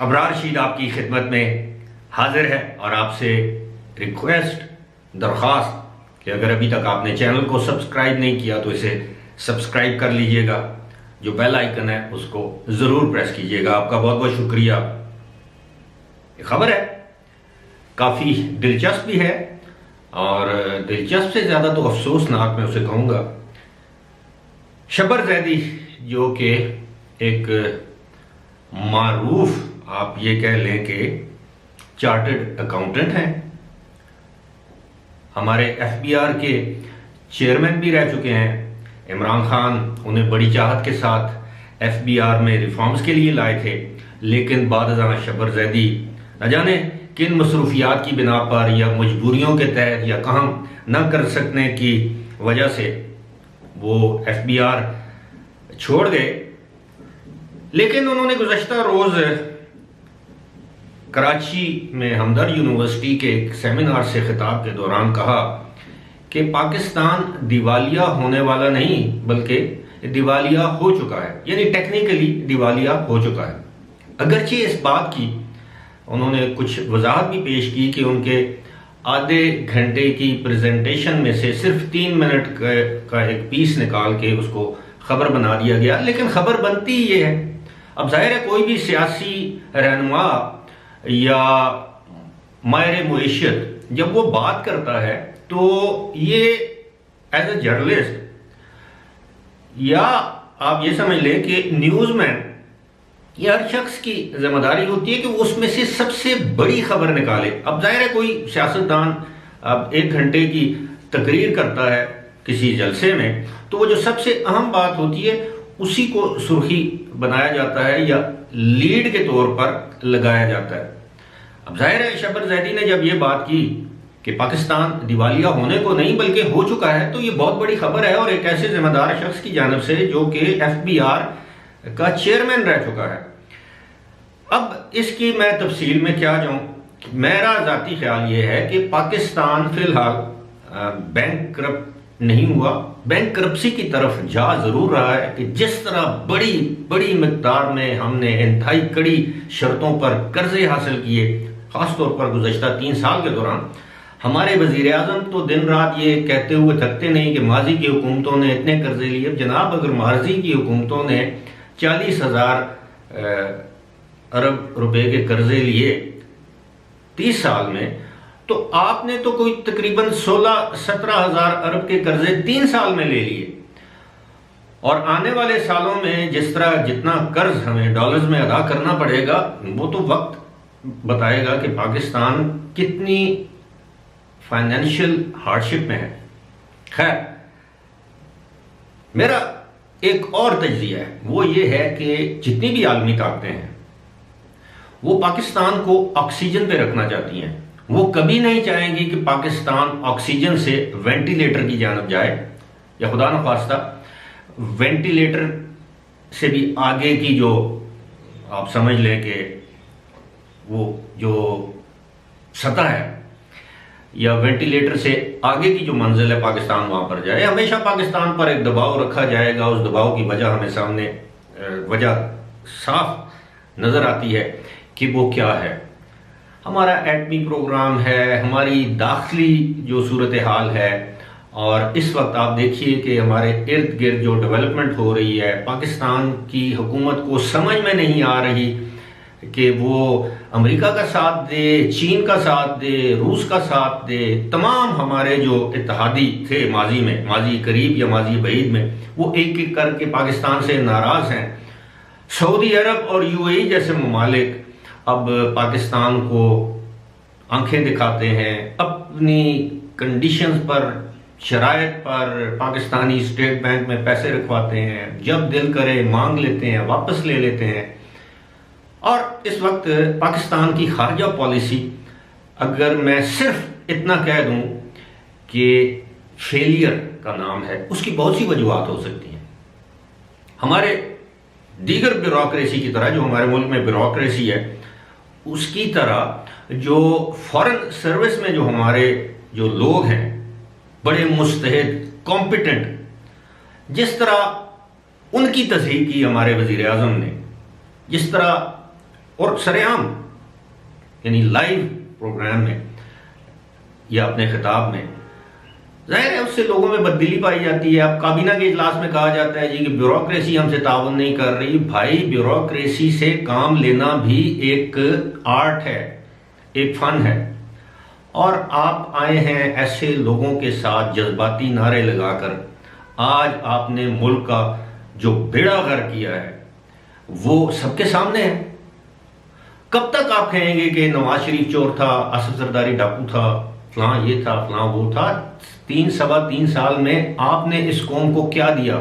अबरार रशीद आपकी खिदमत में हाजिर है और आपसे रिक्वेस्ट दरख्वास्त कि अगर अभी तक आपने चैनल को सब्सक्राइब नहीं किया तो इसे सब्सक्राइब कर लीजिएगा। जो बेल आइकन है उसको ज़रूर प्रेस कीजिएगा। आपका बहुत बहुत शुक्रिया। खबर है काफ़ी दिलचस्प भी है और दिलचस्प से ज़्यादा तो अफसोसनाक मैं उसे कहूँगा। शबर जैदी जो कि एक मारूफ आप ये कह लें कि चार्टर्ड अकाउंटेंट हैं, हमारे एफबीआर के चेयरमैन भी रह चुके हैं। इमरान खान उन्हें बड़ी चाहत के साथ एफबीआर में रिफॉर्म्स के लिए लाए थे, लेकिन बाद शबर जैदी न जाने किन मसरूफियात की बिना पर या मजबूरियों के तहत या काम न कर सकने की वजह से वो एफबीआर छोड़ गए। लेकिन उन्होंने गुज़श्ता रोज़ कराची में हमदर्द यूनिवर्सिटी के एक सेमिनार से खिताब के दौरान कहा कि पाकिस्तान दिवालिया होने वाला नहीं बल्कि दिवालिया हो चुका है, यानी टेक्निकली दिवालिया हो चुका है। अगरचे इस बात की उन्होंने कुछ वजाहत भी पेश की कि उनके आधे घंटे की प्रेजेंटेशन में से सिर्फ 3 मिनट का एक पीस निकाल के उसको खबर बना दिया गया। लेकिन खबर बनती ये है, अब जाहिर है कोई भी सियासी रहनुमा या माहिर मुईशत जब वो बात करता है तो ये एज ए जर्नलिस्ट या आप ये समझ लें कि न्यूज़मैन ये हर शख्स की जिम्मेदारी होती है कि वो उसमें से सबसे बड़ी खबर निकाले। अब जाहिर है कोई सियासतदान अब 1 घंटे की तकरीर करता है किसी जलसे में, तो वो जो सबसे अहम बात होती है उसी को सुर्खी बनाया जाता है या लीड के तौर पर लगाया जाता है। अब जाहिर है शबर जैदी ने जब ये बात की कि पाकिस्तान दिवालिया होने को नहीं बल्कि हो चुका है, तो ये बहुत बड़ी खबर है और एक ऐसे जिम्मेदार शख्स की जानिब से जो कि एफबीआर का चेयरमैन रह चुका है। अब इसकी मैं तफसील में क्या जाऊं, मेरा जाती ख्याल ये है कि पाकिस्तान फिलहाल बैंकक्रप्ट नहीं हुआ, बैंकक्रप्सी की तरफ जा जरूर रहा है कि जिस तरह बड़ी बड़ी मिकदार में हमने इंतहाई कड़ी शर्तों पर कर्जे हासिल किए, खासतौर पर गुज़श्ता 3 साल के दौरान। हमारे वज़ीर आज़म तो दिन रात ये कहते हुए थकते नहीं कि माजी की हुकूमतों ने इतने कर्जे लिए। जनाब, अगर माजी की हुकूमतों ने 40,000 अरब रुपए के कर्जे लिए 30 साल में, तो आपने तो कोई तकरीबन 16-17 हजार अरब के कर्जे 3 साल में ले लिए। और आने वाले सालों में जिस तरह जितना कर्ज हमें डॉलर्स में अदा करना पड़ेगा वो तो वक्त बताएगा कि पाकिस्तान कितनी फाइनेंशियल हार्डशिप में है। खैर, मेरा एक और तजज़िया है, वो ये है कि जितनी भी आलमी ताकतें हैं वो पाकिस्तान को ऑक्सीजन पे रखना चाहती हैं। वो कभी नहीं चाहेंगी कि पाकिस्तान ऑक्सीजन से वेंटिलेटर की जानब जाए या खुदा न खास्ता वेंटिलेटर से भी आगे की जो आप समझ लें कि वो जो सतह है या वेंटिलेटर से आगे की जो मंजिल है पाकिस्तान वहां पर जाए। हमेशा पाकिस्तान पर एक दबाव रखा जाएगा। उस दबाव की वजह हमें सामने वजह साफ नजर आती है कि वो क्या है। हमारा एटमी प्रोग्राम है, हमारी दाखिली जो सूरत हाल है, और इस वक्त आप देखिए कि हमारे इर्द गिर्द जो डेवलपमेंट हो रही है, पाकिस्तान की हुकूमत को समझ में नहीं आ रही कि वो अमेरिका का साथ दे, चीन का साथ दे, रूस का साथ दे। तमाम हमारे जो इत्तेहादी थे माजी में, माजी करीब या माजी बईद में, वो एक एक करके पाकिस्तान से नाराज हैं। सऊदी अरब और यूएई जैसे ममालिक अब पाकिस्तान को आंखें दिखाते हैं, अपनी कंडीशंस पर, शराइत पर पाकिस्तानी स्टेट बैंक में पैसे रखवाते हैं, जब दिल करे मांग लेते हैं, वापस ले लेते हैं। और इस वक्त पाकिस्तान की खारजा पॉलिसी, अगर मैं सिर्फ इतना कह दूं कि फेलियर का नाम है, उसकी बहुत सी वजूहत हो सकती हैं। हमारे दीगर ब्यूरोक्रेसी की तरह, जो हमारे मुल्क में ब्यूरोक्रेसी है, उसकी तरह जो फॉरेन सर्विस में जो हमारे जो लोग हैं बड़े मुस्तहिद, कॉम्पिटेंट, जिस तरह उनकी तस्दीक की हमारे वज़ीर आज़म ने, जिस तरह और सरेआम यानी लाइव प्रोग्राम में या अपने खिताब में, जाहिर है उससे लोगों में बददिली पाई जाती है। अब काबीना के इजलास में कहा जाता है जी कि ब्यूरोक्रेसी हमसे ताउन नहीं कर रही। भाई ब्यूरोक्रेसी से काम लेना भी एक आर्ट है, एक फन है, और आप आए हैं ऐसे लोगों के साथ जज्बाती नारे लगाकर। आज आपने मुल्क का जो बेड़ा गर्क किया है वो सबके सामने है। कब तक आप कहेंगे कि नवाज शरीफ चोर था, असद जरदारी डाकू था, फलां ये था, फलां वो था? 3-3.25 साल में आपने इस कौम को क्या दिया?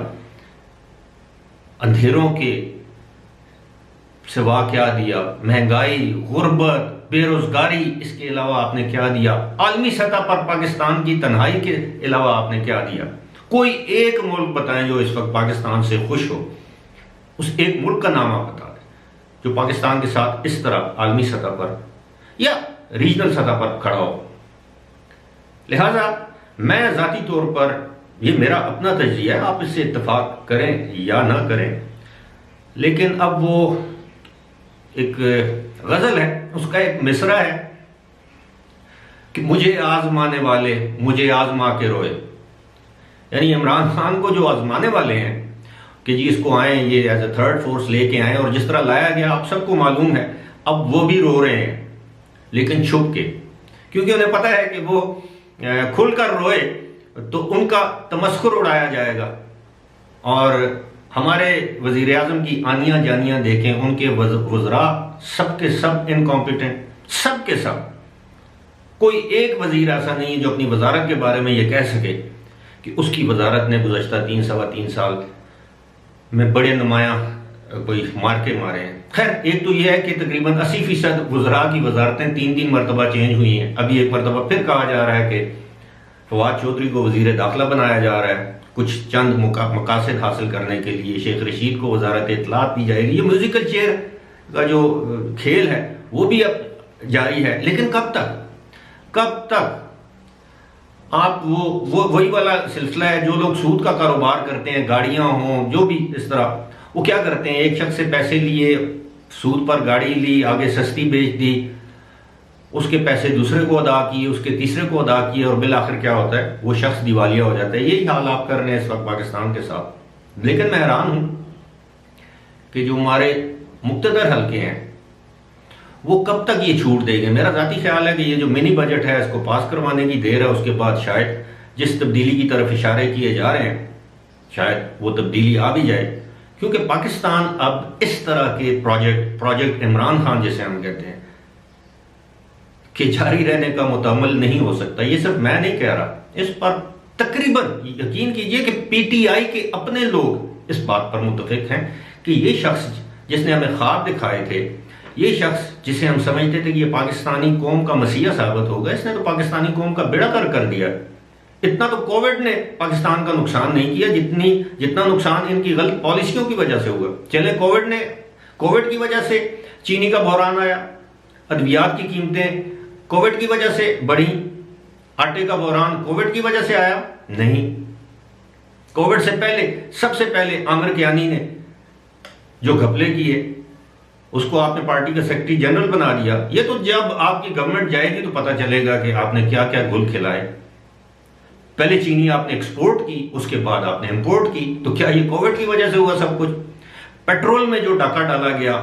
अंधेरों के सिवा क्या दिया? महंगाई, गुर्बत, बेरोजगारी, इसके अलावा आपने क्या दिया? आलमी सतह पर पाकिस्तान की तन्हाई के अलावा आपने क्या दिया? कोई एक मुल्क बताएं जो इस वक्त पाकिस्तान से खुश हो। उस एक मुल्क का नाम आप बता दें जो पाकिस्तान के साथ इस तरह आलमी सतह पर या रीजनल सतह पर खड़ा हो। लिहाजा मैं जाती तौर पर, ये मेरा अपना तजज़िया है, आप इससे इत्तेफाक करें या ना करें, लेकिन अब वो एक गजल है, उसका एक मिसरा है कि मुझे आजमाने वाले मुझे आजमा के रोए। यानी इमरान खान को जो आजमाने वाले हैं कि जी इसको आए, ये एज ए थर्ड फोर्स लेके आए, और जिस तरह लाया गया आप सबको मालूम है, अब वो भी रो रहे हैं लेकिन छुप के, क्योंकि उन्हें पता है कि वो खुलकर रोए तो उनका तमस्खुर उड़ाया जाएगा। और हमारे वजीर आजम की आनियां जानियां देखें, उनके वज़रा सबके सब इनकॉम्पिटेंट, सबके सब। कोई एक वजीर ऐसा नहीं है जो अपनी वजारत के बारे में ये कह सके कि उसकी वजारत ने गुज़श्ता 3-3.25 साल में बड़े नुमायां कोई मार्के मारे हैं। खैर, एक तो यह है कि तकरीबन 80% वज़रा की वजारतें 3-3 मरतबा चेंज हुई हैं। अभी एक मरतबा फिर कहा जा रहा है कि फवाद चौधरी को वजीर दाखिला बनाया जा रहा है, कुछ चंद मकासद हासिल करने के लिए। शेख रशीद को वजारत इत्तलात दी जाएगी। ये म्यूजिकल चेयर का जो खेल है वो भी अब जारी है। लेकिन कब तक आप वो वही वाला सिलसिला है। जो लोग सूद का कारोबार करते हैं, गाड़ियां हों, जो भी इस तरह, वो क्या करते हैं, एक शख्स से पैसे लिए, सूद पर गाड़ी ली, आगे सस्ती बेच दी, उसके पैसे दूसरे को अदा किए, उसके तीसरे को अदा किए, और बिल आखिर क्या होता है, वो शख्स दिवालिया हो जाता है। यही हाल आप कर रहे हैं इस वक्त पाकिस्तान के साथ। लेकिन मैं हैरान हूं कि जो हमारे मुक्तदर हल्के हैं वो कब तक ये छूट देंगे। मेरा जाती ख्याल है कि ये जो मिनी बजट है इसको पास करवाने की देर है, उसके बाद शायद जिस तब्दीली की तरफ इशारे किए जा रहे हैं शायद वो तब्दीली आ भी जाए, क्योंकि पाकिस्तान अब इस तरह के प्रोजेक्ट इमरान खान जैसे हम कहते हैं कि जारी रहने का मुतअम्मल नहीं हो सकता। ये सिर्फ मैं नहीं कह रहा, इस पर तकरीबन यकीन कीजिए कि पीटीआई के अपने लोग इस बात पर मुत्तफिक हैं कि ये शख्स जिसने हमें ख्वाब दिखाए थे, ये शख्स जिसे हम समझते थे कि ये पाकिस्तानी कौम का मसीहा साबित होगा, इसने तो पाकिस्तानी कौम का बेड़ा गर्क कर दिया। इतना तो कोविड ने पाकिस्तान का नुकसान नहीं किया जितना नुकसान इनकी गलत पॉलिसियों की वजह से हुआ। चले कोविड की वजह से चीनी का बहरान आया, अद्वियात की कीमतें कोविड की वजह से बढ़ी, आटे का बहरान कोविड की वजह से आया नहीं। कोविड से पहले सबसे पहले आमिर कियानी ने जो घपले किए उसको आपने पार्टी का सेक्रेटरी जनरल बना दिया। ये तो जब आपकी गवर्नमेंट जाएगी तो पता चलेगा कि आपने क्या क्या गुल खिलाए। पहले चीनी आपने एक्सपोर्ट की, उसके बाद आपने इंपोर्ट की, तो क्या ये कोविड की वजह से हुआ सब कुछ? पेट्रोल में जो डाका डाला गया,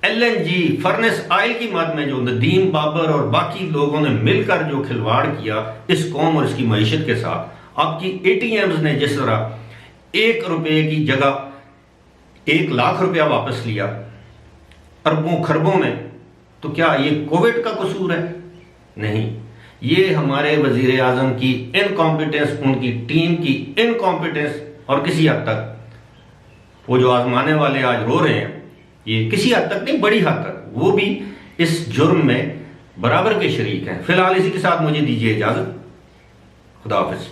एलएनजी फर्नेस ऑयल की मद में जो नदीम बाबर और बाकी लोगों ने मिलकर जो खिलवाड़ किया इस कौम और इसकी मईशत के साथ, आपकी एटीएम्स ने जिस तरह 1 रुपए की जगह 1 लाख रुपया वापस लिया अरबों खरबों में, तो क्या ये कोविड का कसूर है? नहीं, ये हमारे वजीर आजम की इनकॉम्पिटेंस, उनकी टीम की इनकॉम्पिटेंस, और किसी हद तक वो जो आजमाने वाले आज रो रहे हैं, ये किसी हद तक नहीं, बड़ी हद तक वो भी इस जुर्म में बराबर के शरीक हैं। फिलहाल इसी के साथ मुझे दीजिए इजाजत। खुदा हाफिज।